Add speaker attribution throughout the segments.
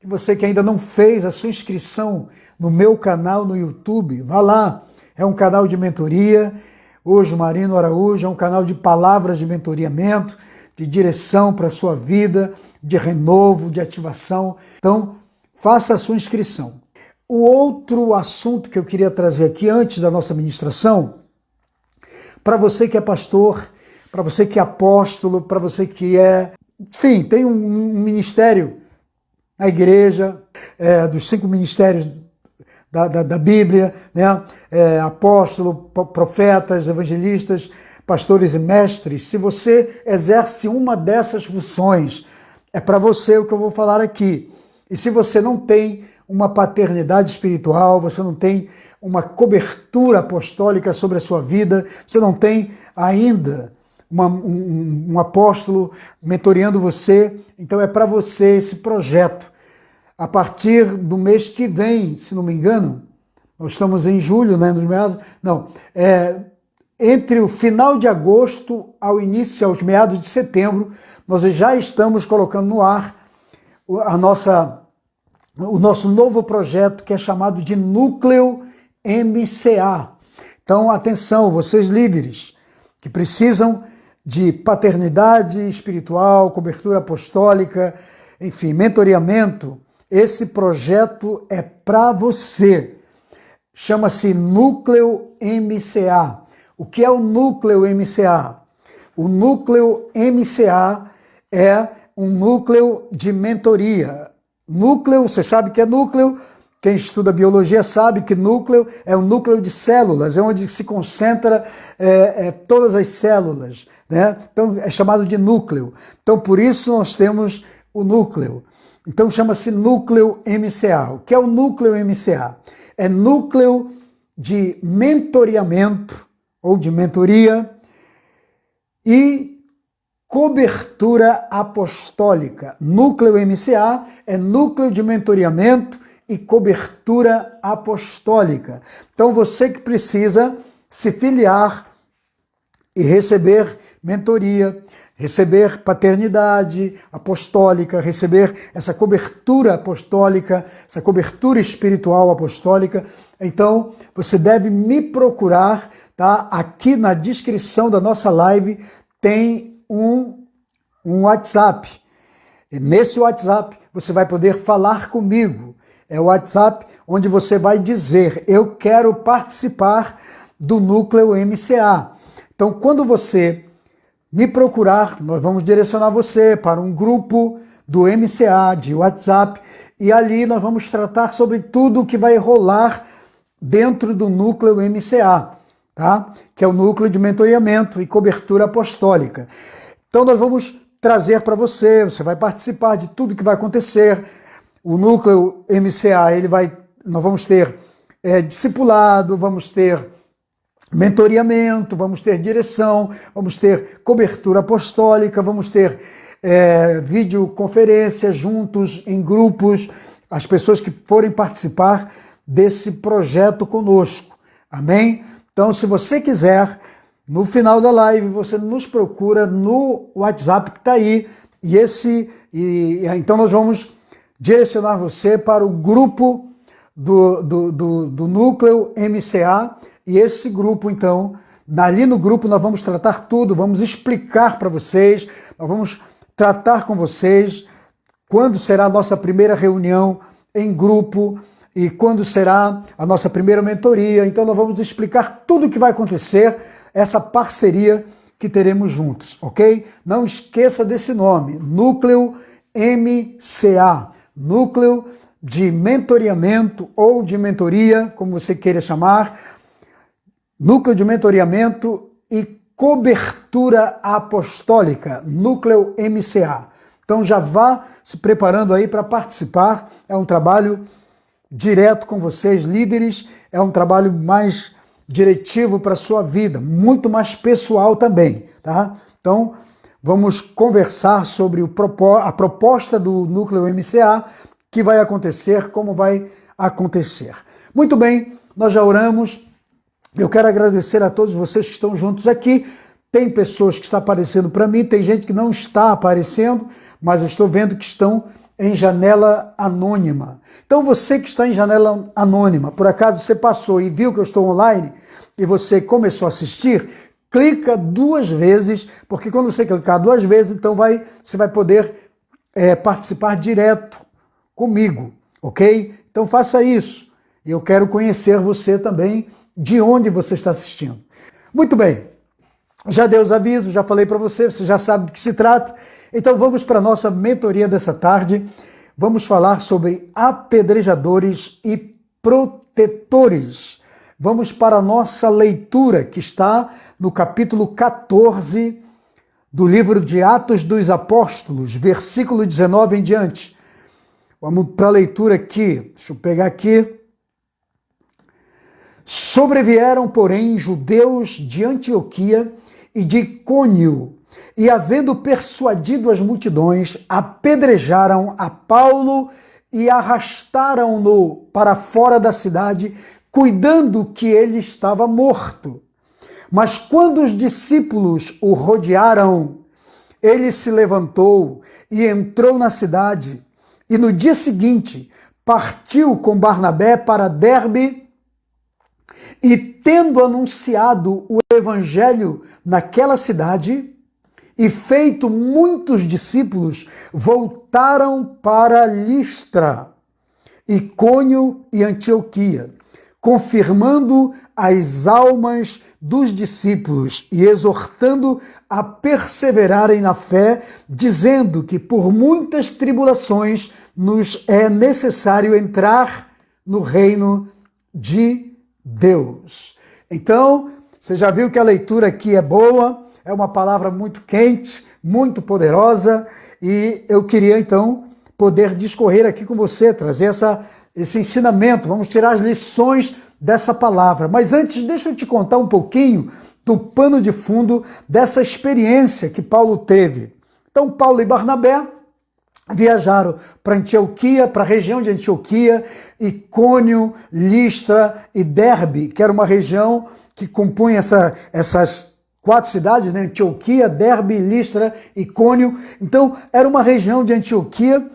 Speaker 1: que você que ainda não fez a sua inscrição no meu canal no YouTube, vá lá, é um canal de mentoria, hoje Marino Araújo, é um canal de palavras de mentoreamento, de direção para a sua vida, de renovo, de ativação. Então, faça a sua inscrição. O outro assunto que eu queria trazer aqui antes da nossa ministração, para você que é pastor, para você que é apóstolo, para você que enfim, tem um ministério na igreja, dos 5 ministérios da Bíblia, né? Apóstolo, profetas, evangelistas, pastores e mestres. Se você exerce uma dessas funções, é para você o que eu vou falar aqui. E se você não tem uma paternidade espiritual, você não tem uma cobertura apostólica sobre a sua vida, você não tem ainda um apóstolo mentoreando você, então é para você esse projeto. A partir do mês que vem, se não me engano, nós estamos em julho, né, nos meados, não, entre o final de agosto ao início, aos meados de setembro, nós já estamos colocando no ar o nosso novo projeto, que é chamado de Núcleo MCA. Então, atenção, vocês líderes que precisam de paternidade espiritual, cobertura apostólica, enfim, mentoreamento, esse projeto é para você. Chama-se Núcleo MCA. O que é o Núcleo MCA? O Núcleo MCA é um núcleo de mentoria. Núcleo, você sabe que é núcleo, quem estuda biologia sabe que núcleo é um núcleo de células, é onde se concentra todas as células, né? Então é chamado de núcleo. Então por isso nós temos o núcleo. Então chama-se Núcleo MCA. O que é o Núcleo MCA? É núcleo de mentoreamento ou de mentoria e cobertura apostólica. Núcleo MCA é núcleo de mentoreamento e cobertura apostólica. Então você que precisa se filiar e receber mentoria, receber paternidade apostólica, receber essa cobertura apostólica, essa cobertura espiritual apostólica, então você deve me procurar, tá? Aqui na descrição da nossa live tem um WhatsApp. E nesse WhatsApp você vai poder falar comigo. É o WhatsApp onde você vai dizer: eu quero participar do Núcleo MCA. Então, quando você me procurar, nós vamos direcionar você para um grupo do MCA de WhatsApp e ali nós vamos tratar sobre tudo o que vai rolar dentro do Núcleo MCA, tá? Que é o Núcleo de Mentoreamento e Cobertura Apostólica. Então nós vamos trazer para você, você vai participar de tudo que vai acontecer. O Núcleo MCA, nós vamos ter discipulado, vamos ter mentoreamento, vamos ter direção, vamos ter cobertura apostólica, vamos ter videoconferência juntos, em grupos, as pessoas que forem participar desse projeto conosco. Amém? Então, se você quiser, no final da live, você nos procura no WhatsApp que está aí, então nós vamos direcionar você para o grupo do Núcleo MCA, e esse grupo, então, ali no grupo nós vamos tratar tudo, vamos explicar para vocês, nós vamos tratar com vocês quando será a nossa primeira reunião em grupo e quando será a nossa primeira mentoria. Então nós vamos explicar tudo o que vai acontecer, essa parceria que teremos juntos, ok? Não esqueça desse nome, Núcleo MCA, Núcleo de Mentoreamento ou de Mentoria, como você queira chamar, Núcleo de Mentoreamento e Cobertura Apostólica, Núcleo MCA. Então já vá se preparando aí para participar, é um trabalho direto com vocês, líderes, é um trabalho mais diretivo para a sua vida, muito mais pessoal também, tá? Então vamos conversar sobre a proposta do Núcleo MCA, que vai acontecer, como vai acontecer. Muito bem, nós já oramos. Eu quero agradecer a todos vocês que estão juntos aqui. Tem pessoas que estão aparecendo para mim, tem gente que não está aparecendo, mas eu estou vendo que estão em janela anônima. Então você que está em janela anônima, por acaso você passou e viu que eu estou online e você começou a assistir, clica 2 vezes, porque quando você clicar 2 vezes, então você vai poder participar direto comigo, ok? Então faça isso. E eu quero conhecer você também, de onde você está assistindo. Muito bem, já dei os avisos, já falei para você, você já sabe do que se trata. Então vamos para a nossa mentoria dessa tarde. Vamos falar sobre apedrejadores e protetores. Vamos para a nossa leitura, que está no capítulo 14 do livro de Atos dos Apóstolos, versículo 19 em diante. Vamos para a leitura aqui. Deixa eu pegar aqui. Sobrevieram, porém, judeus de Antioquia e de Icônio, e, havendo persuadido as multidões, apedrejaram a Paulo e arrastaram-no para fora da cidade, cuidando que ele estava morto. Mas quando os discípulos o rodearam, ele se levantou e entrou na cidade, e no dia seguinte partiu com Barnabé para Derbe, e tendo anunciado o evangelho naquela cidade, e feito muitos discípulos, voltaram para Listra, Icônio e Antioquia, confirmando as almas dos discípulos e exortando a perseverarem na fé, dizendo que por muitas tribulações nos é necessário entrar no reino de Deus. Então, você já viu que a leitura aqui é boa, é uma palavra muito quente, muito poderosa, e eu queria então poder discorrer aqui com você, trazer esse ensinamento, vamos tirar as lições dessa palavra. Mas antes, deixa eu te contar um pouquinho do pano de fundo dessa experiência que Paulo teve. Então, Paulo e Barnabé viajaram para Antioquia, para a região de Antioquia, Icônio, Listra e Derbe, que era uma região que compunha essas 4 cidades, né? Antioquia, Derbe, Listra, Icônio. Então, era uma região de Antioquia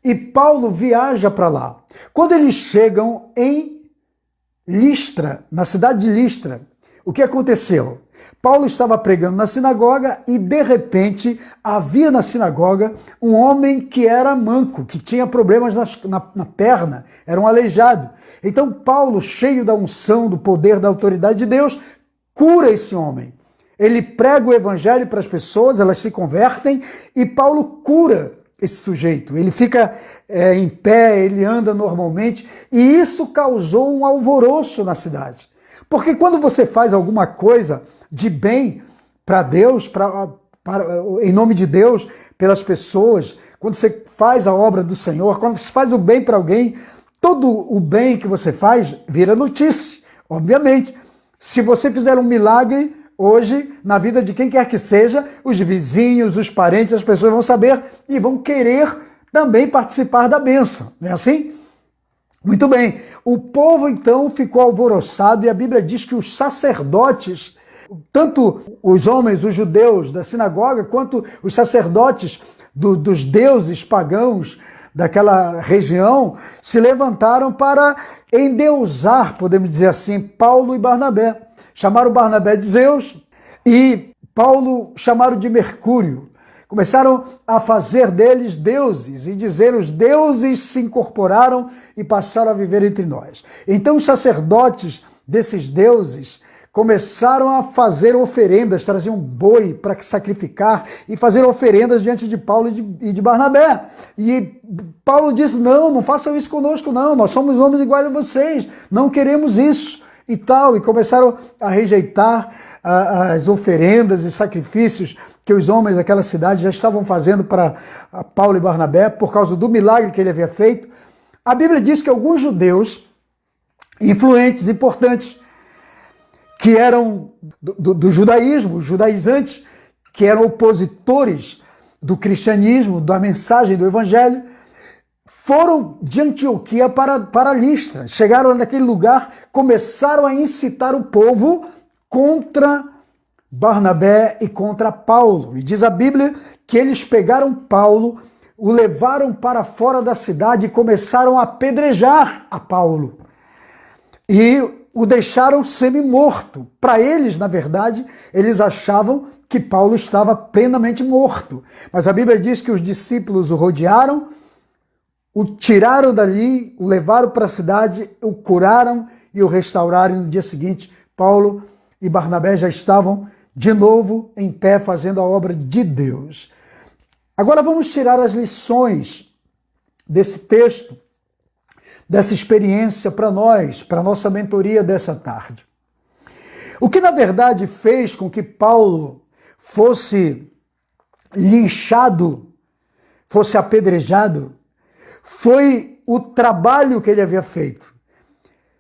Speaker 1: e Paulo viaja para lá. Quando eles chegam em Listra, na cidade de Listra, o que aconteceu? Paulo estava pregando na sinagoga e, de repente, havia na sinagoga um homem que era manco, que tinha problemas na perna, era um aleijado. Então, Paulo, cheio da unção, do poder, da autoridade de Deus, cura esse homem. Ele prega o evangelho para as pessoas, elas se convertem e Paulo cura esse sujeito. Ele fica em pé, ele anda normalmente e isso causou um alvoroço na cidade. Porque quando você faz alguma coisa de bem para Deus, em nome de Deus, pelas pessoas, quando você faz a obra do Senhor, quando você faz o bem para alguém, todo o bem que você faz vira notícia, obviamente. Se você fizer um milagre hoje, na vida de quem quer que seja, os vizinhos, os parentes, as pessoas vão saber e vão querer também participar da bênção, não é assim? Muito bem, o povo então ficou alvoroçado e a Bíblia diz que os sacerdotes, tanto os homens, os judeus da sinagoga, quanto os sacerdotes dos deuses pagãos daquela região, se levantaram para endeusar, podemos dizer assim, Paulo e Barnabé. Chamaram Barnabé de Zeus e Paulo chamaram de Mercúrio. Começaram a fazer deles deuses e dizer os deuses se incorporaram e passaram a viver entre nós. Então os sacerdotes desses deuses começaram a fazer oferendas, traziam boi para sacrificar e fazer oferendas diante de Paulo e de Barnabé. E Paulo disse, não façam isso conosco não, nós somos homens iguais a vocês, não queremos isso. E tal, e começaram a rejeitar as oferendas e sacrifícios que os homens daquela cidade já estavam fazendo para Paulo e Barnabé, por causa do milagre que ele havia feito. A Bíblia diz que alguns judeus influentes, importantes, que eram do judaísmo, os judaizantes, que eram opositores do cristianismo, da mensagem do evangelho, foram de Antioquia para Listra, chegaram naquele lugar, começaram a incitar o povo contra Barnabé e contra Paulo. E diz a Bíblia que eles pegaram Paulo, o levaram para fora da cidade e começaram a apedrejar a Paulo. E o deixaram semi-morto. Para eles, na verdade, eles achavam que Paulo estava plenamente morto. Mas a Bíblia diz que os discípulos o rodearam, o tiraram dali, o levaram para a cidade, o curaram e o restauraram. E no dia seguinte, Paulo e Barnabé já estavam de novo em pé fazendo a obra de Deus. Agora vamos tirar as lições desse texto, dessa experiência para nós, para a nossa mentoria dessa tarde. O que na verdade fez com que Paulo fosse linchado, fosse apedrejado, foi o trabalho que ele havia feito.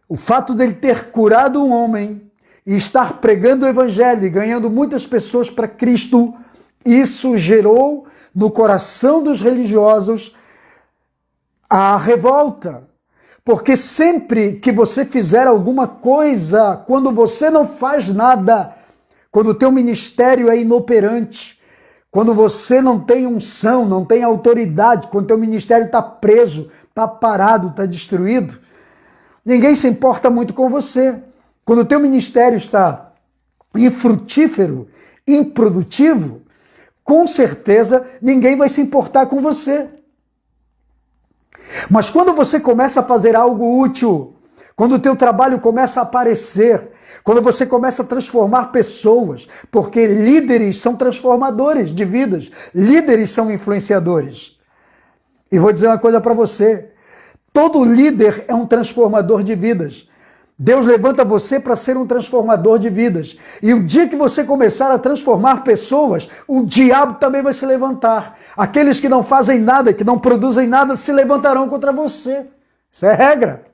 Speaker 1: O fato dele ter curado um homem e estar pregando o evangelho e ganhando muitas pessoas para Cristo, isso gerou no coração dos religiosos a revolta. Porque sempre que você fizer alguma coisa, quando você não faz nada, quando o teu ministério é inoperante, quando você não tem unção, não tem autoridade, quando o teu ministério está preso, está parado, está destruído, ninguém se importa muito com você. Quando o teu ministério está infrutífero, improdutivo, com certeza ninguém vai se importar com você. Mas quando você começa a fazer algo útil, quando o teu trabalho começa a aparecer, quando você começa a transformar pessoas, porque líderes são transformadores de vidas, líderes são influenciadores. E vou dizer uma coisa para você, todo líder é um transformador de vidas. Deus levanta você para ser um transformador de vidas. E o dia que você começar a transformar pessoas, o diabo também vai se levantar. Aqueles que não fazem nada, que não produzem nada, se levantarão contra você. Isso é regra.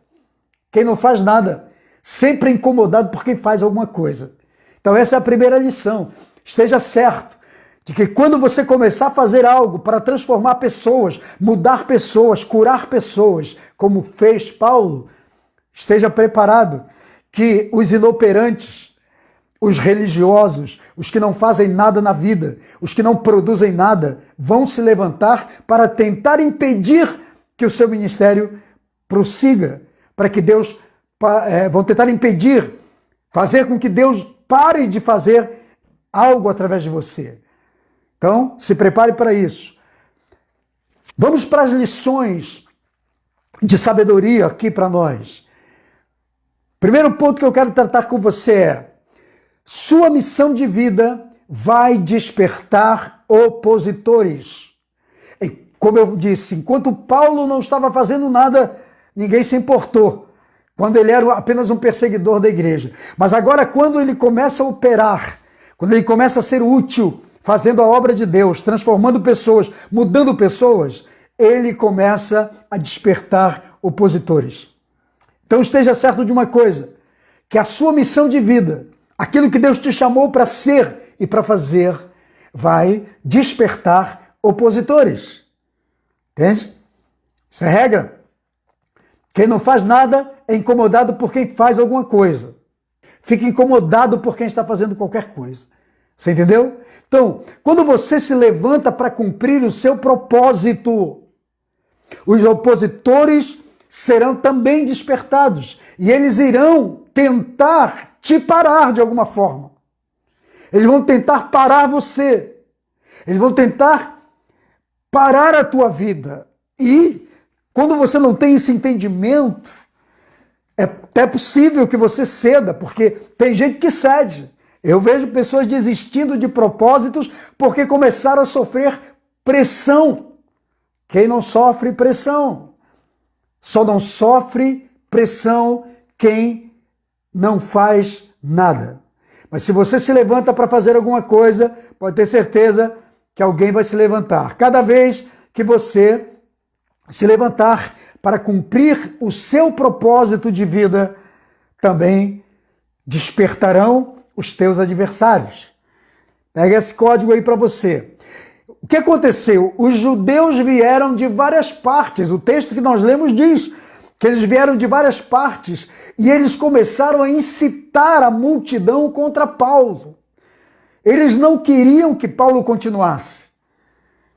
Speaker 1: Quem não faz nada, sempre é incomodado por quem faz alguma coisa. Então essa é a primeira lição. Esteja certo de que quando você começar a fazer algo para transformar pessoas, mudar pessoas, curar pessoas, como fez Paulo, esteja preparado que os inoperantes, os religiosos, os que não fazem nada na vida, os que não produzem nada, vão se levantar para tentar impedir que o seu ministério prossiga, para que Deus, vão tentar impedir, fazer com que Deus pare de fazer algo através de você. Então, se prepare para isso. Vamos para as lições de sabedoria aqui para nós. Primeiro ponto que eu quero tratar com você é: sua missão de vida vai despertar opositores. E, como eu disse, enquanto Paulo não estava fazendo nada, ninguém se importou, quando ele era apenas um perseguidor da igreja. Mas agora, quando ele começa a operar, quando ele começa a ser útil, fazendo a obra de Deus, transformando pessoas, mudando pessoas, ele começa a despertar opositores. Então esteja certo de uma coisa, que a sua missão de vida, aquilo que Deus te chamou para ser e para fazer, vai despertar opositores. Entende? Isso é regra. Quem não faz nada é incomodado por quem faz alguma coisa. Fica incomodado por quem está fazendo qualquer coisa. Você entendeu? Então, quando você se levanta para cumprir o seu propósito, os opositores serão também despertados e eles irão tentar te parar de alguma forma. Eles vão tentar parar você. Eles vão tentar parar a tua vida. E quando você não tem esse entendimento, é até possível que você ceda, porque tem gente que cede. Eu vejo pessoas desistindo de propósitos porque começaram a sofrer pressão. Quem não sofre pressão? Só não sofre pressão quem não faz nada. Mas se você se levanta para fazer alguma coisa, pode ter certeza que alguém vai se levantar. Cada vez que você se levantar para cumprir o seu propósito de vida, também despertarão os teus adversários. Pega esse código aí para você. O que aconteceu? Os judeus vieram de várias partes. O texto que nós lemos diz que eles vieram de várias partes e eles começaram a incitar a multidão contra Paulo. Eles não queriam que Paulo continuasse.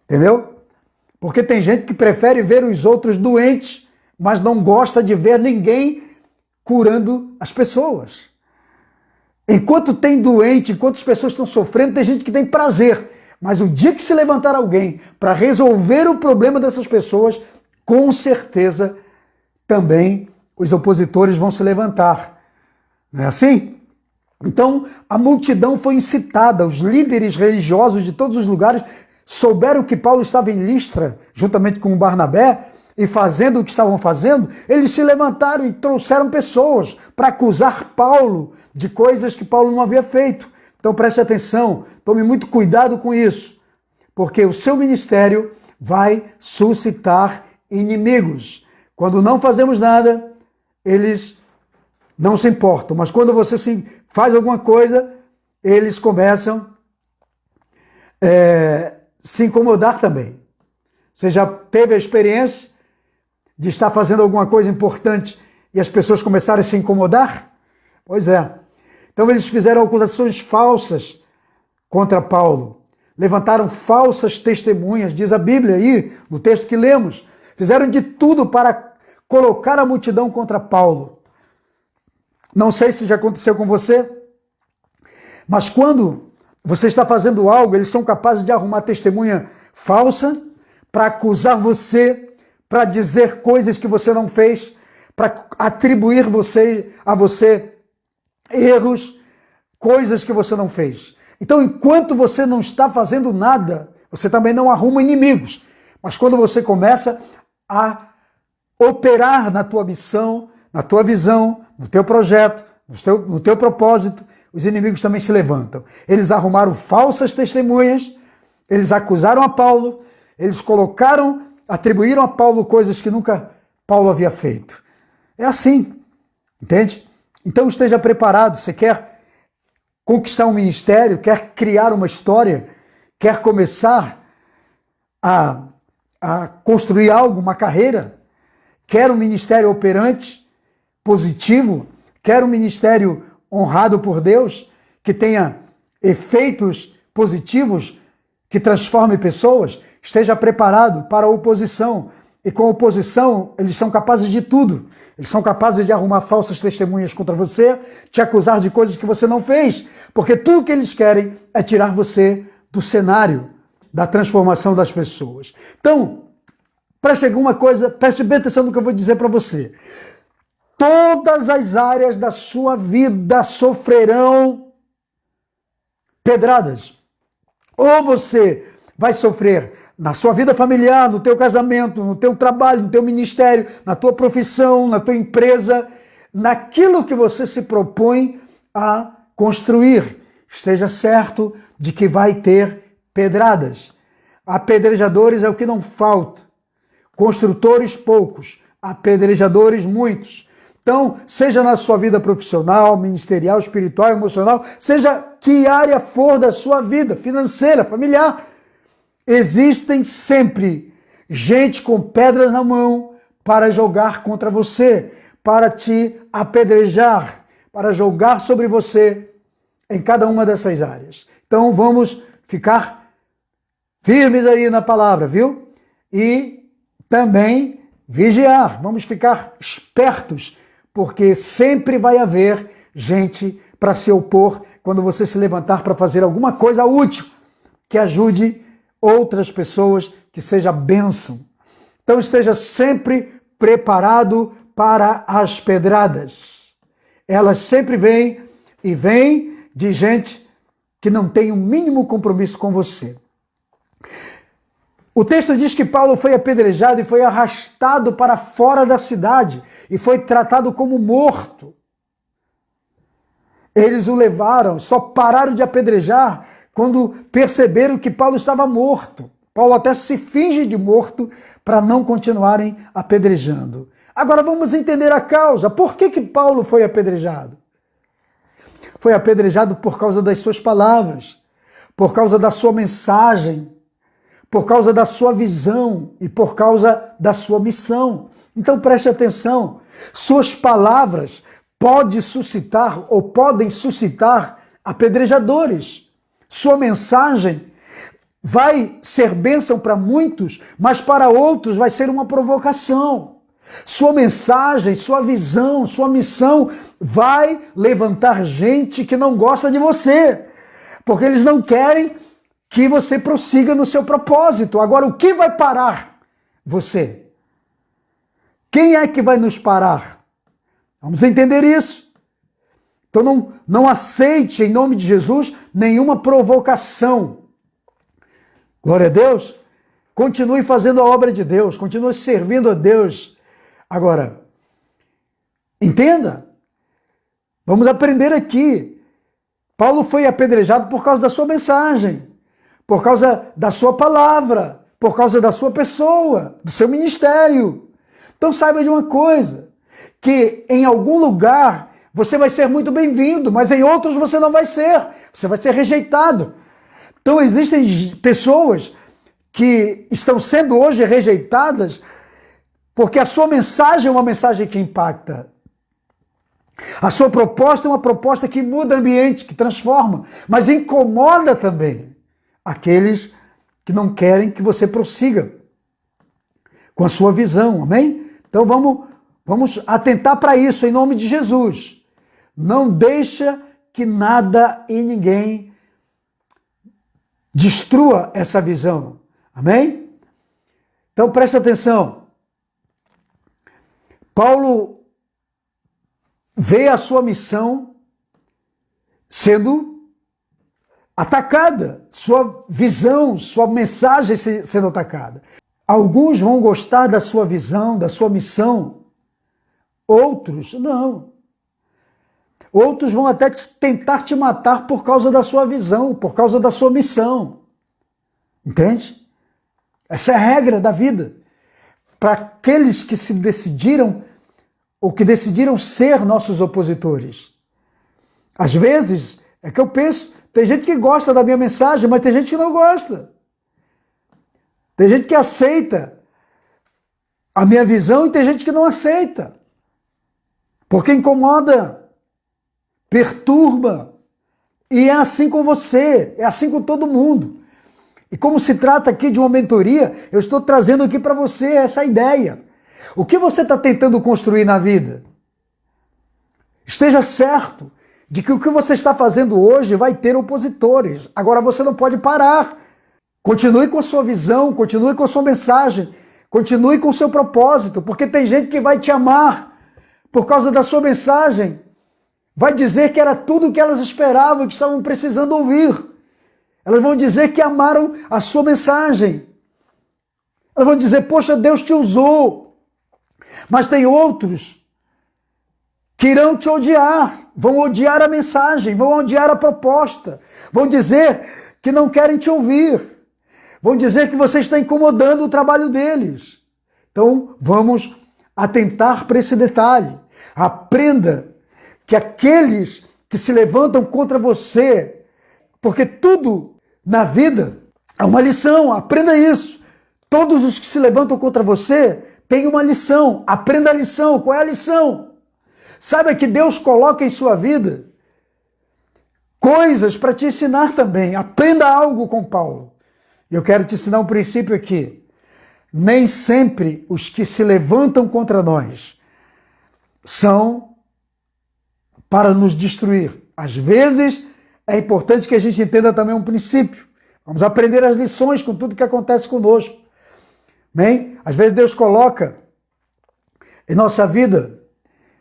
Speaker 1: Entendeu? Porque tem gente que prefere ver os outros doentes, mas não gosta de ver ninguém curando as pessoas. Enquanto tem doente, enquanto as pessoas estão sofrendo, tem gente que tem prazer. Mas o dia que se levantar alguém para resolver o problema dessas pessoas, com certeza também os opositores vão se levantar. Não é assim? Então, a multidão foi incitada, os líderes religiosos de todos os lugares souberam que Paulo estava em Listra, juntamente com Barnabé, e fazendo o que estavam fazendo, eles se levantaram e trouxeram pessoas para acusar Paulo de coisas que Paulo não havia feito. Então preste atenção, tome muito cuidado com isso, porque o seu ministério vai suscitar inimigos. Quando não fazemos nada, eles não se importam, mas quando você faz alguma coisa, eles começam a se incomodar também. Você já teve a experiência de estar fazendo alguma coisa importante e as pessoas começarem a se incomodar? Pois é. Então eles fizeram acusações falsas contra Paulo. Levantaram falsas testemunhas, diz a Bíblia aí, no texto que lemos. Fizeram de tudo para colocar a multidão contra Paulo. Não sei se já aconteceu com você, mas quando você está fazendo algo, eles são capazes de arrumar testemunha falsa para acusar você, para dizer coisas que você não fez, para atribuir a você erros, coisas que você não fez. Então, enquanto você não está fazendo nada, você também não arruma inimigos. Mas quando você começa a operar na tua missão, na tua visão, no teu projeto, no teu propósito, os inimigos também se levantam. Eles arrumaram falsas testemunhas, eles acusaram a Paulo, eles atribuíram a Paulo coisas que nunca Paulo havia feito. É assim, entende? Então esteja preparado. Você quer conquistar um ministério, quer criar uma história, quer começar a construir algo, uma carreira, quer um ministério operante, positivo, quer um ministério honrado por Deus, que tenha efeitos positivos, que transforme pessoas, esteja preparado para a oposição. E com a oposição, eles são capazes de tudo. Eles são capazes de arrumar falsas testemunhas contra você, te acusar de coisas que você não fez, porque tudo que eles querem é tirar você do cenário da transformação das pessoas. Então, preste bem atenção no que eu vou dizer para você. Todas as áreas da sua vida sofrerão pedradas. Ou você vai sofrer na sua vida familiar, no teu casamento, no teu trabalho, no teu ministério, na tua profissão, na tua empresa, naquilo que você se propõe a construir. Esteja certo de que vai ter pedradas. Apedrejadores é o que não falta. Construtores poucos, apedrejadores muitos. Então, seja na sua vida profissional, ministerial, espiritual, emocional, seja que área for da sua vida, financeira, familiar, existem sempre gente com pedras na mão para jogar contra você, para te apedrejar, para jogar sobre você em cada uma dessas áreas. Então, vamos ficar firmes aí na palavra, viu? E também vigiar, vamos ficar espertos, porque sempre vai haver gente para se opor quando você se levantar para fazer alguma coisa útil que ajude outras pessoas, que seja bênção. Então esteja sempre preparado para as pedradas. Elas sempre vêm e vêm de gente que não tem o mínimo compromisso com você. O texto diz que Paulo foi apedrejado e foi arrastado para fora da cidade e foi tratado como morto. Eles o levaram, só pararam de apedrejar quando perceberam que Paulo estava morto. Paulo até se finge de morto para não continuarem apedrejando. Agora vamos entender a causa. Por que Paulo foi apedrejado? Foi apedrejado por causa das suas palavras, por causa da sua mensagem, por causa da sua visão e por causa da sua missão. Então preste atenção, suas palavras podem suscitar apedrejadores. Sua mensagem vai ser bênção para muitos, mas para outros vai ser uma provocação. Sua mensagem, sua visão, sua missão vai levantar gente que não gosta de você, porque eles não querem que você prossiga no seu propósito. Agora, o que vai parar você? Quem é que vai nos parar? Vamos entender isso. Então não aceite, em nome de Jesus, nenhuma provocação. Glória a Deus. Continue fazendo a obra de Deus, continue servindo a Deus. Agora, entenda, vamos aprender aqui. Paulo foi apedrejado por causa da sua mensagem, por causa da sua palavra, por causa da sua pessoa, do seu ministério. Então saiba de uma coisa, que em algum lugar você vai ser muito bem-vindo, mas em outros você não vai ser, você vai ser rejeitado. Então existem pessoas que estão sendo hoje rejeitadas porque a sua mensagem é uma mensagem que impacta. A sua proposta é uma proposta que muda o ambiente, que transforma, mas incomoda também aqueles que não querem que você prossiga com a sua visão, amém? Então vamos atentar para isso em nome de Jesus. Não deixa que nada e ninguém destrua essa visão, amém? Então presta atenção. Paulo vê a sua missão sendo atacada, sua visão, sua mensagem sendo atacada. Alguns vão gostar da sua visão, da sua missão, outros não. Outros vão até tentar te matar por causa da sua visão, por causa da sua missão. Entende? Essa é a regra da vida. Para aqueles que se decidiram, ou que decidiram ser nossos opositores. Às vezes, é que eu penso, tem gente que gosta da minha mensagem, mas tem gente que não gosta. Tem gente que aceita a minha visão e tem gente que não aceita. Porque incomoda, perturba. E é assim com você, é assim com todo mundo. E como se trata aqui de uma mentoria, eu estou trazendo aqui para você essa ideia. O que você está tentando construir na vida? Esteja certo de que o que você está fazendo hoje vai ter opositores. Agora você não pode parar. Continue com a sua visão, continue com a sua mensagem, continue com o seu propósito, porque tem gente que vai te amar por causa da sua mensagem. Vai dizer que era tudo o que elas esperavam e que estavam precisando ouvir. Elas vão dizer que amaram a sua mensagem. Elas vão dizer, poxa, Deus te usou. Mas tem outros que irão te odiar, vão odiar a mensagem, vão odiar a proposta, vão dizer que não querem te ouvir, vão dizer que você está incomodando o trabalho deles. Então, vamos atentar para esse detalhe. Aprenda que aqueles que se levantam contra você, porque tudo na vida é uma lição, aprenda isso. Todos os que se levantam contra você têm uma lição, aprenda a lição. Qual é a lição? Saiba que Deus coloca em sua vida coisas para te ensinar também. Aprenda algo com Paulo. Eu quero te ensinar um princípio aqui. Nem sempre os que se levantam contra nós são para nos destruir. Às vezes é importante que a gente entenda também um princípio. Vamos aprender as lições com tudo que acontece conosco. Bem, às vezes Deus coloca em nossa vida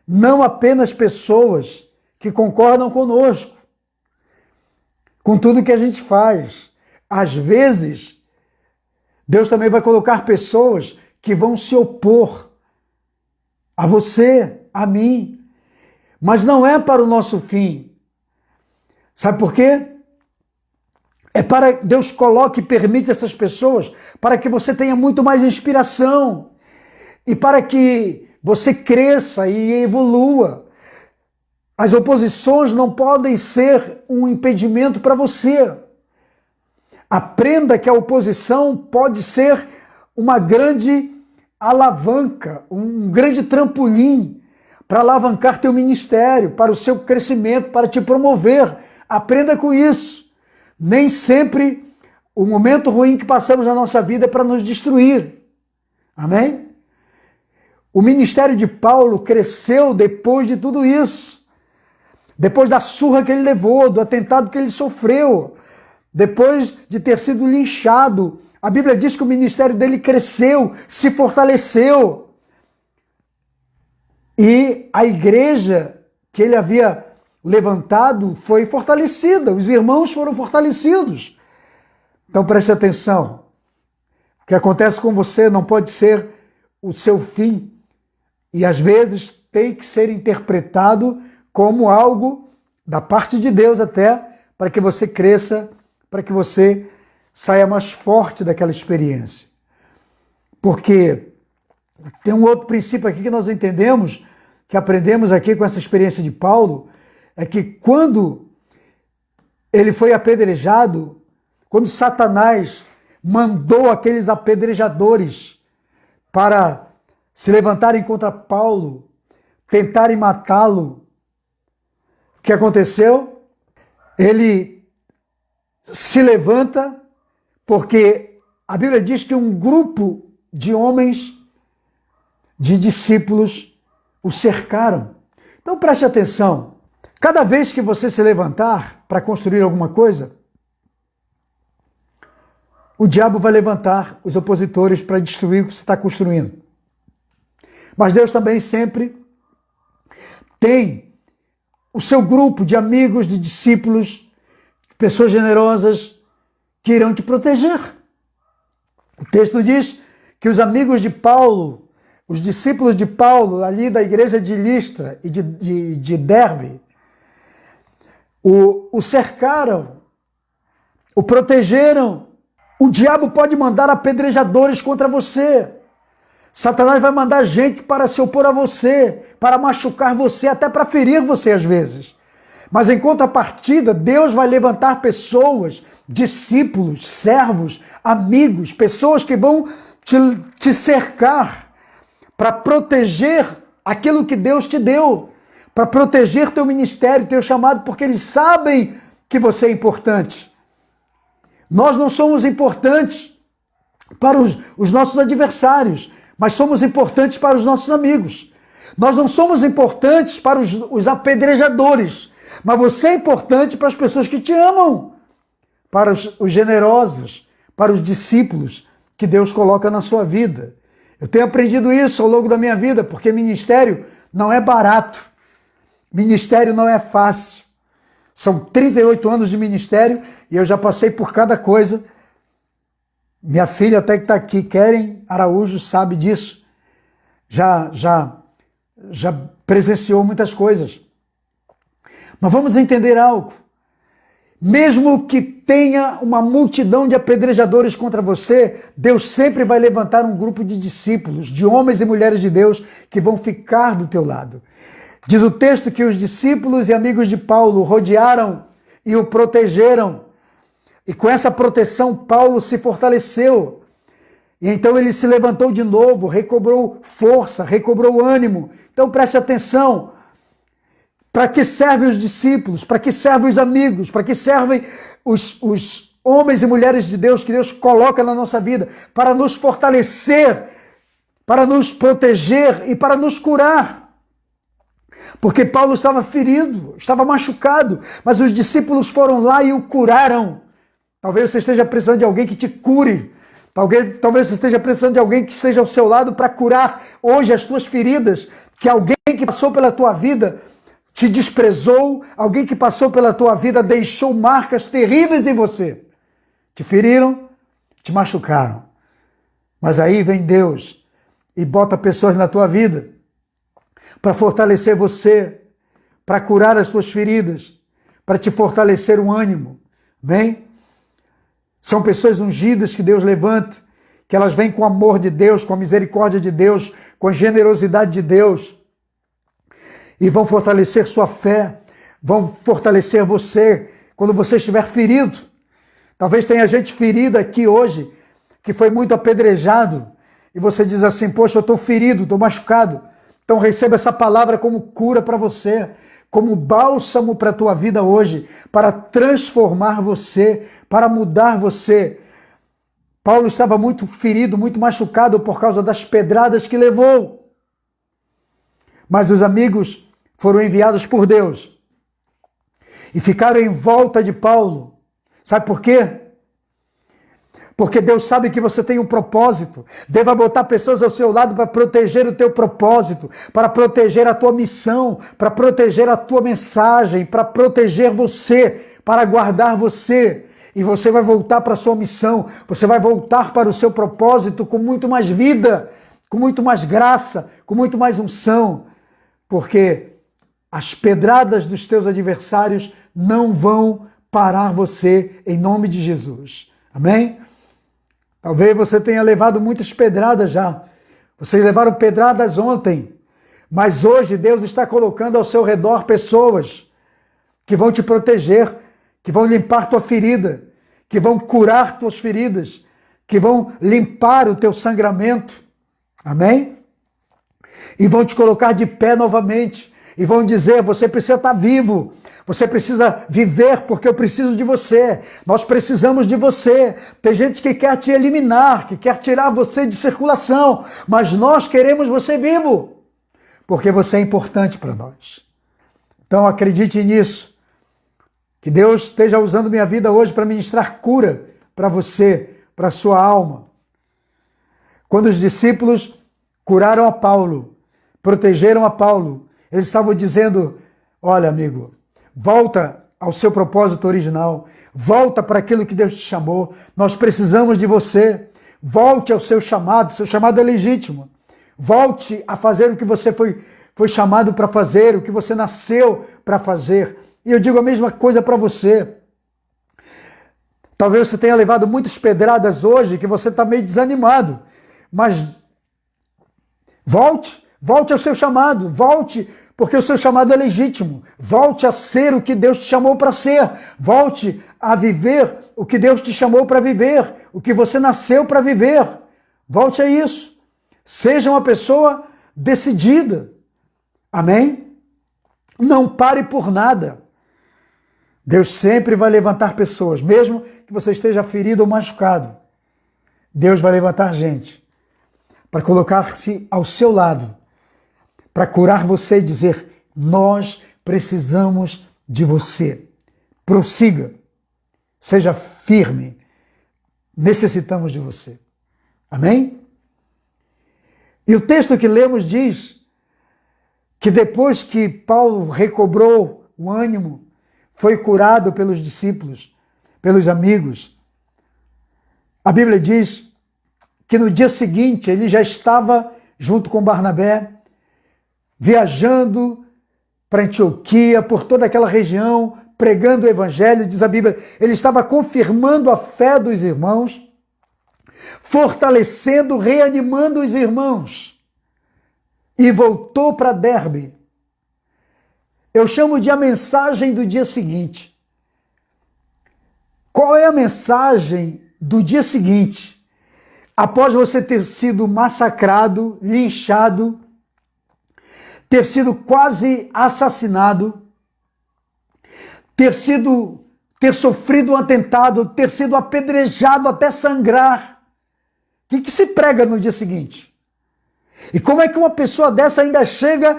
Speaker 1: não apenas pessoas que concordam conosco, com tudo que a gente faz. Às vezes, Deus também vai colocar pessoas que vão se opor a você, a mim, mas não é para o nosso fim. Sabe por quê? É para Deus coloca e permite essas pessoas para que você tenha muito mais inspiração e para que você cresça e evolua. As oposições não podem ser um impedimento para você. Aprenda que a oposição pode ser uma grande alavanca, um grande trampolim para alavancar teu ministério, para o seu crescimento, para te promover. Aprenda com isso. Nem sempre o momento ruim que passamos na nossa vida é para nos destruir. Amém? O ministério de Paulo cresceu depois de tudo isso. Depois da surra que ele levou, do atentado que ele sofreu, depois de ter sido linchado. A Bíblia diz que o ministério dele cresceu, se fortaleceu. E a igreja que ele havia levantado foi fortalecida, os irmãos foram fortalecidos. Então preste atenção, o que acontece com você não pode ser o seu fim, e às vezes tem que ser interpretado como algo da parte de Deus até, para que você cresça, para que você saia mais forte daquela experiência. Porque tem um outro princípio aqui que nós entendemos, que aprendemos aqui com essa experiência de Paulo, é que quando ele foi apedrejado, quando Satanás mandou aqueles apedrejadores para se levantarem contra Paulo, tentarem matá-lo, o que aconteceu? Ele se levanta porque a Bíblia diz que um grupo de homens, de discípulos, o cercaram. Então preste atenção, cada vez que você se levantar para construir alguma coisa, o diabo vai levantar os opositores para destruir o que você está construindo. Mas Deus também sempre tem o seu grupo de amigos, de discípulos, pessoas generosas que irão te proteger. O texto diz que os amigos de Paulo, os discípulos de Paulo, ali da igreja de Listra e de Derbe, o cercaram, o protegeram. O diabo pode mandar apedrejadores contra você. Satanás vai mandar gente para se opor a você, para machucar você, até para ferir você às vezes. Mas em contrapartida, Deus vai levantar pessoas, discípulos, servos, amigos, pessoas que vão te cercar para proteger aquilo que Deus te deu, para proteger teu ministério, teu chamado, porque eles sabem que você é importante. Nós não somos importantes para os nossos adversários, mas somos importantes para os nossos amigos. Nós não somos importantes para os apedrejadores, mas você é importante para as pessoas que te amam, para os generosos, para os discípulos que Deus coloca na sua vida. Eu tenho aprendido isso ao longo da minha vida, porque ministério não é barato, ministério não é fácil. São 38 anos de ministério e eu já passei por cada coisa. Minha filha até que está aqui, Keren Araújo, sabe disso. Já presenciou muitas coisas. Mas vamos entender algo. Mesmo que tenha uma multidão de apedrejadores contra você, Deus sempre vai levantar um grupo de discípulos, de homens e mulheres de Deus que vão ficar do teu lado. Diz o texto que os discípulos e amigos de Paulo rodearam e o protegeram. E com essa proteção, Paulo se fortaleceu. E então ele se levantou de novo, recobrou força, recobrou ânimo. Então preste atenção. Para que servem os discípulos? Para que servem os amigos? Para que servem os homens e mulheres de Deus que Deus coloca na nossa vida? Para nos fortalecer, para nos proteger e para nos curar. Porque Paulo estava ferido, estava machucado, mas os discípulos foram lá e o curaram. Talvez você esteja precisando de alguém que te cure. Talvez você esteja precisando de alguém que esteja ao seu lado para curar hoje as tuas feridas. Que alguém que passou pela tua vida te desprezou, alguém que passou pela tua vida deixou marcas terríveis em você. Te feriram, te machucaram. Mas aí vem Deus e bota pessoas na tua vida para fortalecer você, para curar as tuas feridas, para te fortalecer o ânimo. Amém? São pessoas ungidas que Deus levanta, que elas vêm com o amor de Deus, com a misericórdia de Deus, com a generosidade de Deus, e vão fortalecer sua fé, vão fortalecer você quando você estiver ferido. Talvez tenha gente ferida aqui hoje, que foi muito apedrejado, e você diz assim, poxa, eu estou ferido, estou machucado. Então receba essa palavra como cura para você, como bálsamo para a tua vida hoje, para transformar você, para mudar você. Paulo estava muito ferido, muito machucado por causa das pedradas que levou. Mas os amigos foram enviados por Deus e ficaram em volta de Paulo. Sabe por quê? Porque Deus sabe que você tem um propósito. Deus vai botar pessoas ao seu lado para proteger o teu propósito, para proteger a tua missão, para proteger a tua mensagem, para proteger você, para guardar você. E você vai voltar para a sua missão, você vai voltar para o seu propósito com muito mais vida, com muito mais graça, com muito mais unção. Porque as pedradas dos teus adversários não vão parar você em nome de Jesus. Amém? Talvez você tenha levado muitas pedradas já. Vocês levaram pedradas ontem. Mas hoje Deus está colocando ao seu redor pessoas que vão te proteger, que vão limpar tua ferida, que vão curar tuas feridas, que vão limpar o teu sangramento. Amém? E vão te colocar de pé novamente. E vão dizer, você precisa estar vivo. Você precisa viver porque eu preciso de você. Nós precisamos de você. Tem gente que quer te eliminar, que quer tirar você de circulação. Mas nós queremos você vivo. Porque você é importante para nós. Então acredite nisso. Que Deus esteja usando minha vida hoje para ministrar cura para você, para a sua alma. Quando os discípulos curaram a Paulo, protegeram a Paulo, eles estavam dizendo, olha amigo, volta ao seu propósito original, volta para aquilo que Deus te chamou, nós precisamos de você, volte ao seu chamado é legítimo, volte a fazer o que você foi chamado para fazer, o que você nasceu para fazer. E eu digo a mesma coisa para você. Talvez você tenha levado muitas pedradas hoje, que você está meio desanimado, mas volte ao seu chamado, volte, porque o seu chamado é legítimo. Volte a ser o que Deus te chamou para ser. Volte a viver o que Deus te chamou para viver, o que você nasceu para viver. Volte a isso. Seja uma pessoa decidida. Amém? Não pare por nada. Deus sempre vai levantar pessoas, mesmo que você esteja ferido ou machucado. Deus vai levantar gente para colocar-se ao seu lado, para curar você e dizer, nós precisamos de você. Prossiga, seja firme, necessitamos de você. Amém? E o texto que lemos diz que depois que Paulo recobrou o ânimo, foi curado pelos discípulos, pelos amigos, a Bíblia diz que no dia seguinte ele já estava junto com Barnabé, viajando para Antioquia, por toda aquela região, pregando o evangelho, diz a Bíblia, ele estava confirmando a fé dos irmãos, fortalecendo, reanimando os irmãos, e voltou para Derbe. Eu chamo de a mensagem do dia seguinte. Qual é a mensagem do dia seguinte? Após você ter sido massacrado, linchado, ter sido quase assassinado, ter sofrido um atentado, ter sido apedrejado até sangrar. O que se prega no dia seguinte? E como é que uma pessoa dessa ainda chega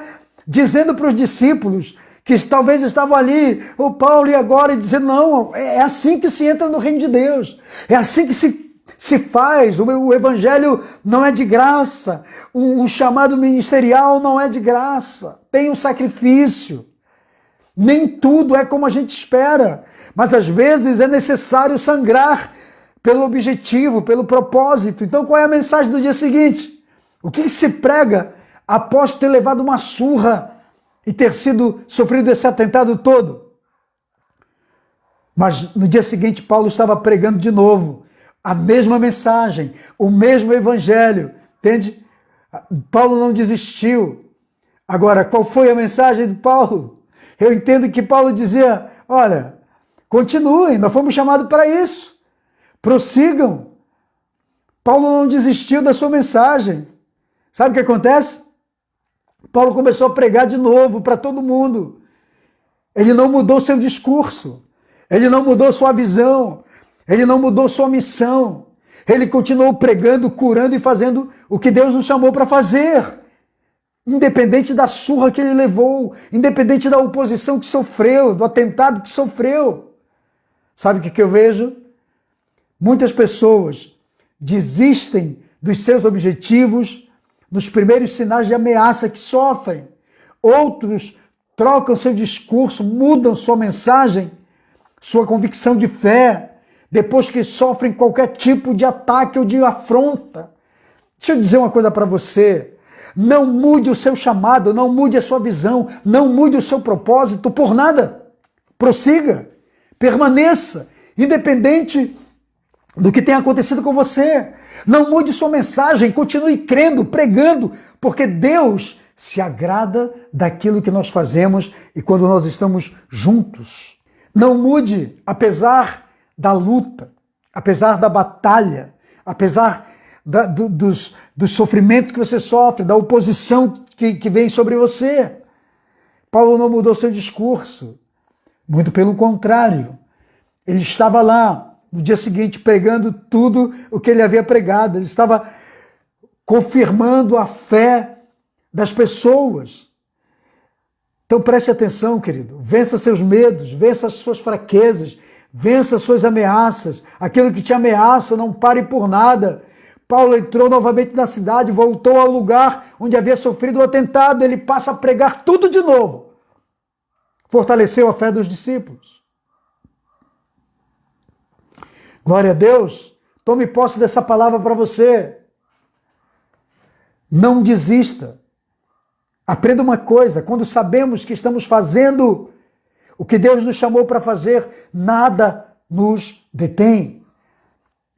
Speaker 1: dizendo para os discípulos, que talvez estavam ali, o Paulo e agora, e dizendo, não, é assim que se entra no reino de Deus, é assim que se faz, o evangelho não é de graça, o chamado ministerial não é de graça, tem um sacrifício, nem tudo é como a gente espera, mas às vezes é necessário sangrar pelo objetivo, pelo propósito. Então qual é a mensagem do dia seguinte? O que se prega após ter levado uma surra e ter sofrido esse atentado todo? Mas no dia seguinte Paulo estava pregando de novo a mesma mensagem, o mesmo evangelho, entende? Paulo não desistiu. Agora, qual foi a mensagem de Paulo? Eu entendo que Paulo dizia, olha, continuem, nós fomos chamados para isso, prossigam. Paulo não desistiu da sua mensagem. Sabe o que acontece? Paulo começou a pregar de novo para todo mundo. Ele não mudou seu discurso, ele não mudou sua visão, ele não mudou sua missão. Ele continuou pregando, curando e fazendo o que Deus nos chamou para fazer. Independente da surra que ele levou, independente da oposição que sofreu, do atentado que sofreu. Sabe o que eu vejo? Muitas pessoas desistem dos seus objetivos nos primeiros sinais de ameaça que sofrem. Outros trocam seu discurso, mudam sua mensagem, sua convicção de fé, depois que sofrem qualquer tipo de ataque ou de afronta. Deixa eu dizer uma coisa para você. Não mude o seu chamado, não mude a sua visão, não mude o seu propósito por nada. Prossiga, permaneça, independente do que tenha acontecido com você. Não mude sua mensagem, continue crendo, pregando, porque Deus se agrada daquilo que nós fazemos e quando nós estamos juntos. Não mude, apesar da luta, apesar da batalha, apesar do sofrimento que você sofre, da oposição que vem sobre você. Paulo não mudou seu discurso, muito pelo contrário. Ele estava lá no dia seguinte pregando tudo o que ele havia pregado, ele estava confirmando a fé das pessoas. Então preste atenção, querido, vença seus medos, vença as suas fraquezas, vença as suas ameaças, aquilo que te ameaça, não pare por nada. Paulo entrou novamente na cidade, voltou ao lugar onde havia sofrido o atentado, ele passa a pregar tudo de novo. Fortaleceu a fé dos discípulos. Glória a Deus, tome posse dessa palavra para você. Não desista. Aprenda uma coisa, quando sabemos que estamos fazendo o que Deus nos chamou para fazer, nada nos detém.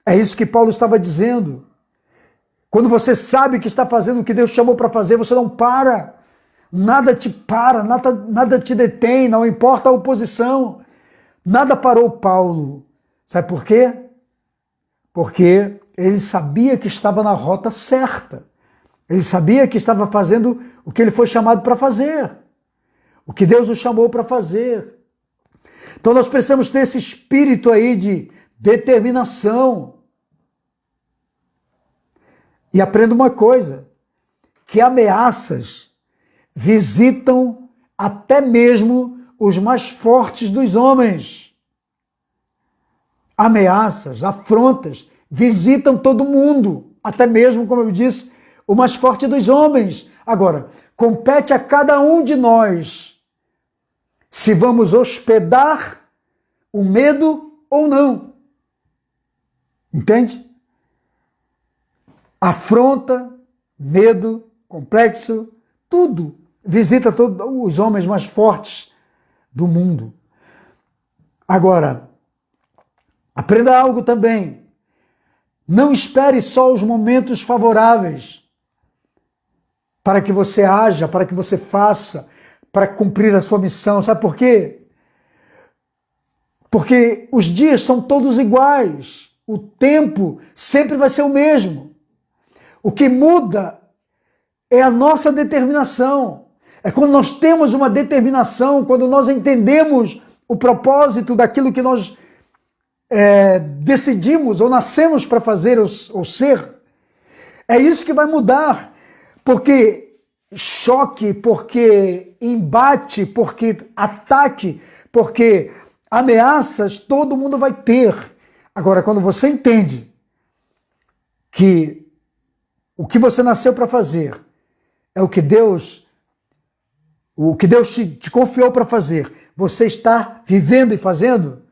Speaker 1: É isso que Paulo estava dizendo. Quando você sabe que está fazendo o que Deus chamou para fazer, você não para. Nada te para, nada te detém, não importa a oposição. Nada parou Paulo. Sabe por quê? Porque ele sabia que estava na rota certa. Ele sabia que estava fazendo o que ele foi chamado para fazer. O que Deus o chamou para fazer. Então nós precisamos ter esse espírito aí de determinação. E aprenda uma coisa, que ameaças visitam até mesmo os mais fortes dos homens. Ameaças, afrontas, visitam todo mundo, até mesmo, como eu disse, o mais forte dos homens. Agora, compete a cada um de nós se vamos hospedar o medo ou não. Entende? Afronta, medo, complexo, tudo visita todos os homens mais fortes do mundo. Agora, aprenda algo também. Não espere só os momentos favoráveis para que você haja, para que você faça, para cumprir a sua missão. Sabe por quê? Porque os dias são todos iguais. O tempo sempre vai ser o mesmo. O que muda é a nossa determinação. É quando nós temos uma determinação, quando nós entendemos o propósito daquilo que nós decidimos ou nascemos para fazer ou ser. É isso que vai mudar. Porque choque, porque embate, porque ataque, porque ameaças, todo mundo vai ter. Agora, quando você entende que o que você nasceu para fazer é o que Deus te confiou para fazer, você está vivendo e fazendo,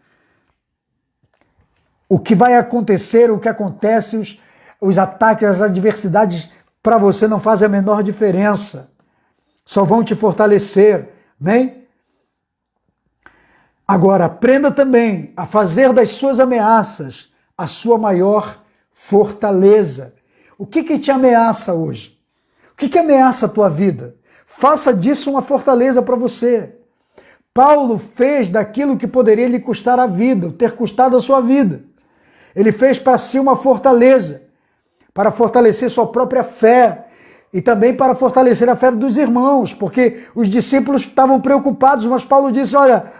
Speaker 1: o que vai acontecer, o que acontece, os ataques, as adversidades para você não fazem a menor diferença. Só vão te fortalecer. Amém? Agora, aprenda também a fazer das suas ameaças a sua maior fortaleza. O que te ameaça hoje? O que ameaça a tua vida? Faça disso uma fortaleza para você. Paulo fez daquilo que poderia lhe custar a vida, ter custado a sua vida. Ele fez para si uma fortaleza, para fortalecer sua própria fé, e também para fortalecer a fé dos irmãos, porque os discípulos estavam preocupados, mas Paulo disse, olha,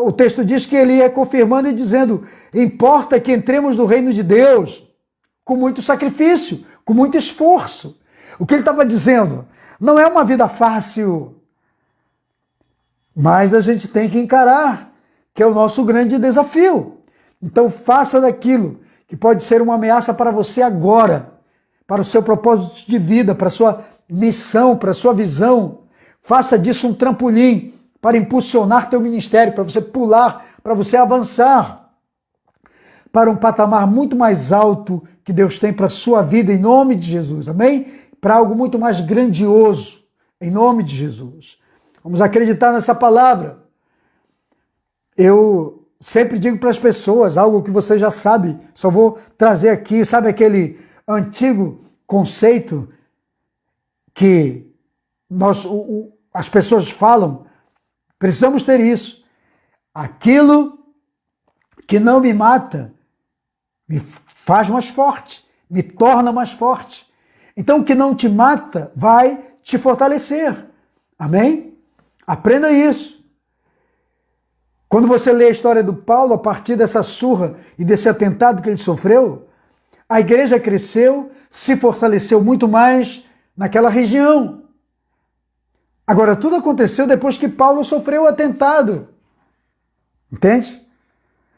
Speaker 1: o texto diz que ele ia confirmando e dizendo, importa que entremos no reino de Deus com muito sacrifício, com muito esforço. O que ele estava dizendo? Não é uma vida fácil, mas a gente tem que encarar, que é o nosso grande desafio. Então faça daquilo que pode ser uma ameaça para você agora, para o seu propósito de vida, para a sua missão, para a sua visão. Faça disso um trampolim para impulsionar teu ministério, para você pular, para você avançar para um patamar muito mais alto que Deus tem para a sua vida, em nome de Jesus, amém? Para algo muito mais grandioso, em nome de Jesus. Vamos acreditar nessa palavra. Eu sempre digo para as pessoas, algo que você já sabe, só vou trazer aqui, sabe aquele antigo conceito que as pessoas falam? Precisamos ter isso. Aquilo que não me mata, me faz mais forte, me torna mais forte. Então o que não te mata vai te fortalecer. Amém? Aprenda isso. Quando você lê a história do Paulo, a partir dessa surra e desse atentado que ele sofreu, a igreja cresceu, se fortaleceu muito mais naquela região. Agora, tudo aconteceu depois que Paulo sofreu o atentado. Entende?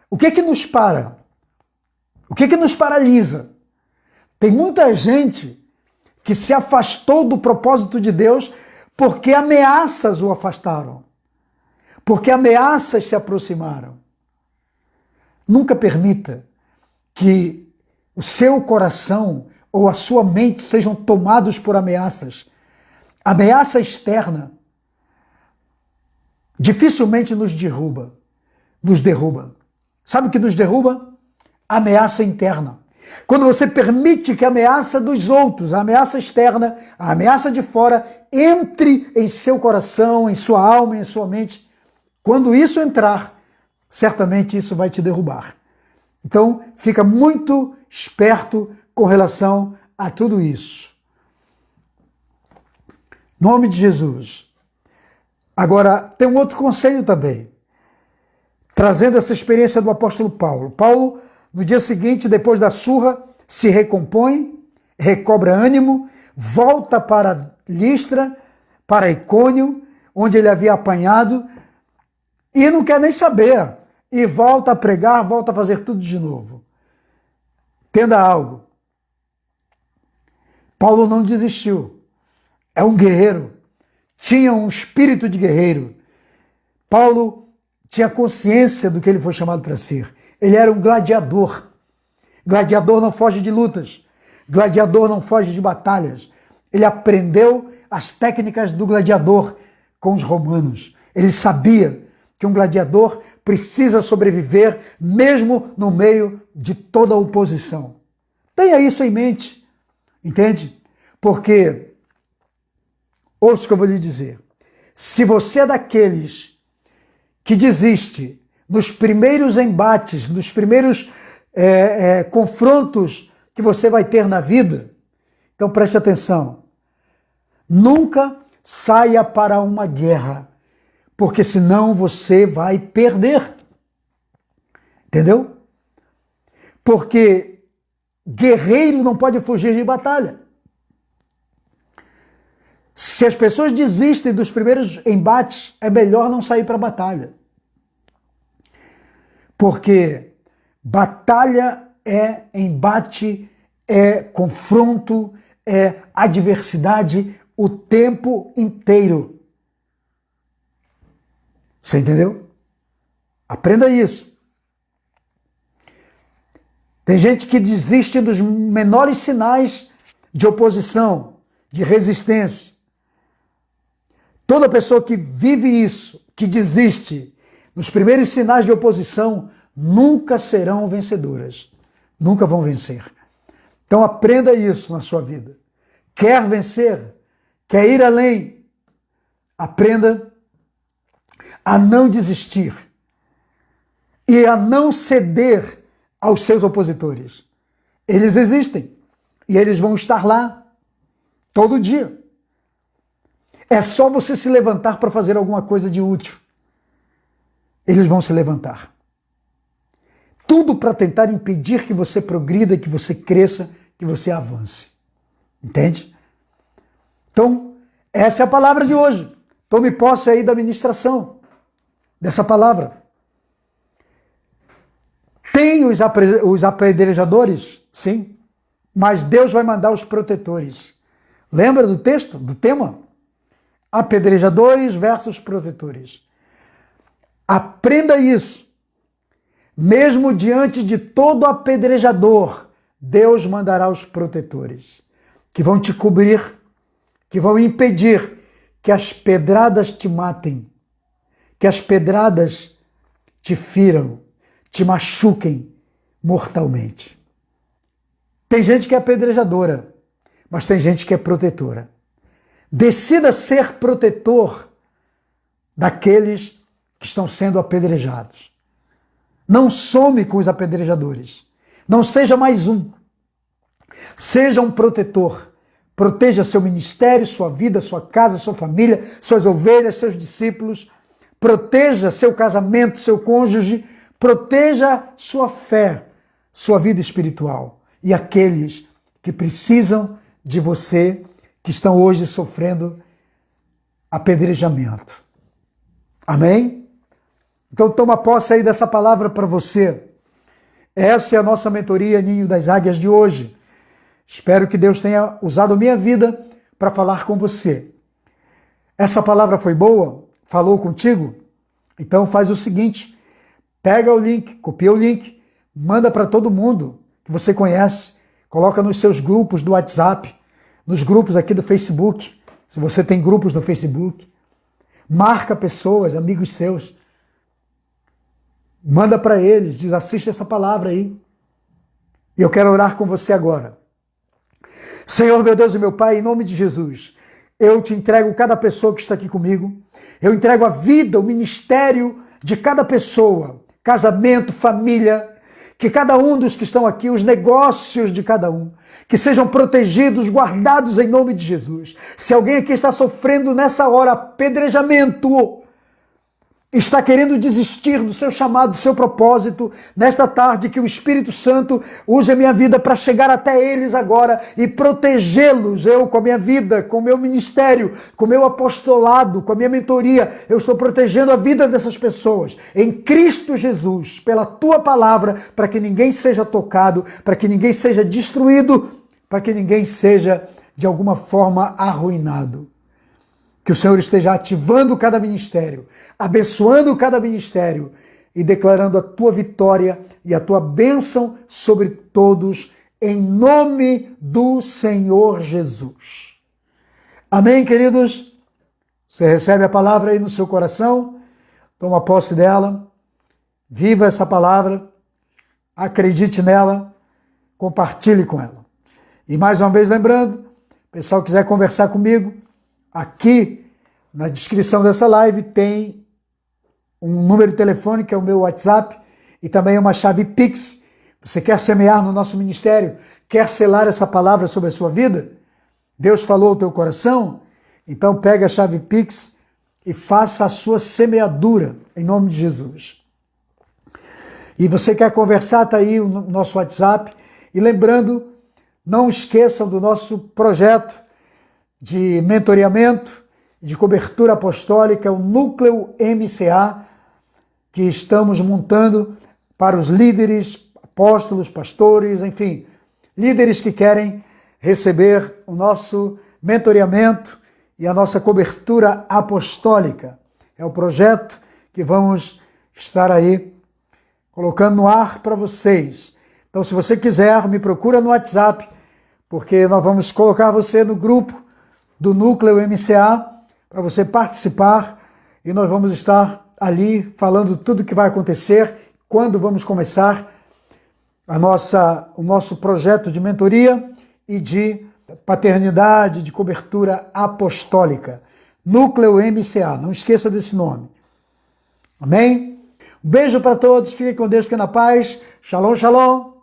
Speaker 1: O que nos para? O que nos paralisa? Tem muita gente que se afastou do propósito de Deus porque ameaças o afastaram. Porque ameaças se aproximaram. Nunca permita que o seu coração ou a sua mente sejam tomados por ameaças. Ameaça externa dificilmente nos derruba. Sabe o que nos derruba? Ameaça interna. Quando você permite que a ameaça dos outros, a ameaça externa, a ameaça de fora, entre em seu coração, em sua alma, em sua mente, quando isso entrar, certamente isso vai te derrubar. Então, fica muito esperto com relação a tudo isso. Em nome de Jesus. Agora, tem um outro conselho também, trazendo essa experiência do apóstolo Paulo. Paulo, no dia seguinte, depois da surra, se recompõe, recobra ânimo, volta para Listra, para Icônio, onde ele havia apanhado, e não quer nem saber, e volta a pregar, volta a fazer tudo de novo. Entenda algo. Paulo não desistiu. É um guerreiro. Tinha um espírito de guerreiro. Paulo tinha consciência do que ele foi chamado para ser. Ele era um gladiador. Gladiador não foge de lutas. Gladiador não foge de batalhas. Ele aprendeu as técnicas do gladiador com os romanos. Ele sabia que um gladiador precisa sobreviver mesmo no meio de toda a oposição. Tenha isso em mente, entende? Porque, ouça o que eu vou lhe dizer, se você é daqueles que desiste nos primeiros embates, nos primeiros confrontos que você vai ter na vida, então preste atenção, nunca saia para uma guerra, porque senão você vai perder. Entendeu? Porque guerreiro não pode fugir de batalha. Se as pessoas desistem dos primeiros embates, é melhor não sair para a batalha. Porque batalha é embate, é confronto, é adversidade o tempo inteiro. Você entendeu? Aprenda isso. Tem gente que desiste dos menores sinais de oposição, de resistência. Toda pessoa que vive isso, que desiste nos primeiros sinais de oposição, nunca serão vencedoras. Nunca vão vencer. Então aprenda isso na sua vida. Quer vencer? Quer ir além? Aprenda a não desistir e a não ceder aos seus opositores. Eles existem e eles vão estar lá Todo dia. É só você se levantar para fazer alguma coisa de útil. Eles vão se levantar. Tudo para tentar impedir que você progrida, que você cresça, que você avance. Entende? Então, essa é a palavra de hoje. Tome posse aí da ministração dessa palavra. Tem os apedrejadores? Sim. Mas Deus vai mandar os protetores. Lembra do texto, do tema? Apedrejadores versus protetores. Aprenda isso. Mesmo diante de todo apedrejador, Deus mandará os protetores, que vão te cobrir, que vão impedir que as pedradas te matem, que as pedradas te firam, te machuquem mortalmente. Tem gente que é apedrejadora, mas tem gente que é protetora. Decida ser protetor daqueles que estão sendo apedrejados. Não some com os apedrejadores. Não seja mais um. Seja um protetor. Proteja seu ministério, sua vida, sua casa, sua família, suas ovelhas, seus discípulos. Proteja seu casamento, seu cônjuge. Proteja sua fé, sua vida espiritual. E aqueles que precisam de você, que estão hoje sofrendo apedrejamento. Amém? Então toma posse aí dessa palavra para você. Essa é a nossa mentoria Ninho das Águias de hoje. Espero que Deus tenha usado a minha vida para falar com você. Essa palavra foi boa? Falou contigo? Então faz o seguinte, pega o link, copia o link, manda para todo mundo que você conhece, coloca nos seus grupos do WhatsApp, nos grupos aqui do Facebook, se você tem grupos no Facebook, marca pessoas, amigos seus, manda para eles, diz, assiste essa palavra aí. E eu quero orar com você agora. Senhor, meu Deus e meu Pai, em nome de Jesus, eu te entrego cada pessoa que está aqui comigo. Eu entrego a vida, o ministério de cada pessoa, casamento, família, que cada um dos que estão aqui, os negócios de cada um, que sejam protegidos, guardados em nome de Jesus. Se alguém aqui está sofrendo nessa hora apedrejamento, está querendo desistir do seu chamado, do seu propósito, nesta tarde que o Espírito Santo use a minha vida para chegar até eles agora e protegê-los, eu com a minha vida, com o meu ministério, com o meu apostolado, com a minha mentoria, eu estou protegendo a vida dessas pessoas, em Cristo Jesus, pela tua palavra, para que ninguém seja tocado, para que ninguém seja destruído, para que ninguém seja de alguma forma arruinado. Que o Senhor esteja ativando cada ministério, abençoando cada ministério e declarando a tua vitória e a tua bênção sobre todos, em nome do Senhor Jesus. Amém, queridos? Você recebe a palavra aí no seu coração, toma posse dela, viva essa palavra, acredite nela, compartilhe com ela. E mais uma vez lembrando, o pessoal quiser conversar comigo, aqui na descrição dessa live tem um número de telefone, que é o meu WhatsApp, e também uma chave Pix. Você quer semear no nosso ministério? Quer selar essa palavra sobre a sua vida? Deus falou ao teu coração? Então pega a chave Pix e faça a sua semeadura, em nome de Jesus. E você quer conversar, está aí o nosso WhatsApp. E lembrando, não esqueçam do nosso projeto de mentoreamento, de cobertura apostólica, o Núcleo MCA, que estamos montando para os líderes, apóstolos, pastores, enfim, líderes que querem receber o nosso mentoreamento e a nossa cobertura apostólica. É o projeto que vamos estar aí colocando no ar para vocês. Então, se você quiser, me procura no WhatsApp, porque nós vamos colocar você no grupo do Núcleo MCA para você participar e nós vamos estar ali falando tudo o que vai acontecer, quando vamos começar o nosso projeto de mentoria e de paternidade, de cobertura apostólica. Núcleo MCA, não esqueça desse nome. Amém? Um beijo para todos, fiquem com Deus, fiquem na paz. Shalom, shalom.